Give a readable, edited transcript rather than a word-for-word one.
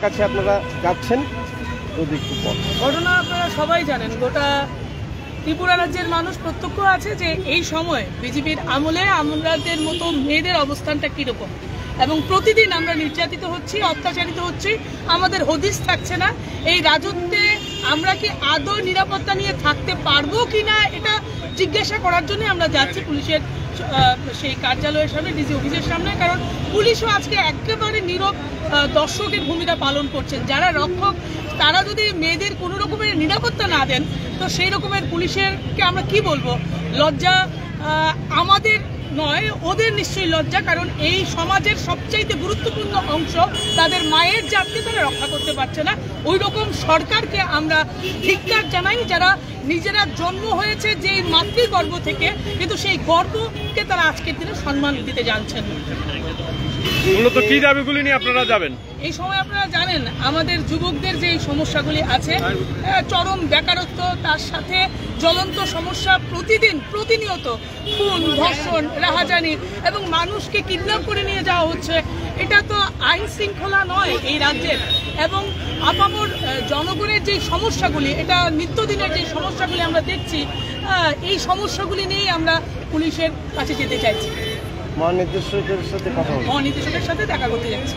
কাছে আপনারা যাচ্ছেন ঘটনা আপনারা সবাই জানেন, গোটা ত্রিপুরা রাজ্যের মানুষ প্রত্যক্ষ আছে যে এই সময় বিজেপির আমলে আমাদের মতো মেয়েদের অবস্থানটা কিরকম, এবং প্রতিদিন আমরা নির্যাতিত হচ্ছি, অত্যাচারিত হচ্ছি, আমাদের হদিস থাকছে না। এই রাজত্বে আমরা কি আদৌ নিরাপত্তা নিয়ে থাকতে পারবো কিনা এটা জিজ্ঞাসা করার জন্য আমরা যাচ্ছি পুলিশের সেই কার্যালয়ের সামনে, ডিসি অফিসের সামনে। কারণ পুলিশও আজকে একেবারে নীরব দর্শকের ভূমিকা পালন করছেন। যারা রক্ষক তারা যদি মেয়েদের কোনো রকমের নিরাপত্তা না দেন, তো সেই রকমের পুলিশেরকে আমরা কি বলবো, লজ্জা আমাদের নয়, ওদের নিশ্চয়ই লজ্জা। কারণ এই সমাজের সবচাইতে গুরুত্বপূর্ণ অংশ তাদের মায়ের জাতকে তারা রক্ষা করতে পারছে না। ওই রকম সরকারকে আমরা ধিক্কার জানাই, যারা নিজেরা জন্ম হয়েছে যে মাতৃগর্ভ থেকে, কিন্তু সেই গর্বকে তারা আজকের দিনে সম্মান দিতে জানছেন। মূলত কি দাবিগুলি নিয়ে আপনারা যাবেন? এই সময় আপনারা জানেন আমাদের যুবকদের যে সমস্যাগুলি আছে, চরম বেকারত্ব, তার সাথে জ্বলন্ত সমস্যা, প্রতিনিয়ত খুন, ধর্ষণ, রাহাজানি এবং মানুষকে কিডন্যাপ করে নিয়ে যাওয়া হচ্ছে। এটা তো আইন শৃঙ্খলা নয় এই রাজ্যের। এবং আপামর জনগণের যে সমস্যাগুলি, এটা নিত্যদিনের যে সমস্যাগুলি আমরা দেখছি, এই সমস্যাগুলি নিয়েই আমরা পুলিশের কাছে যেতে চাইছি। মহানির্দেশকের সাথে দেখা করতে যাচ্ছি।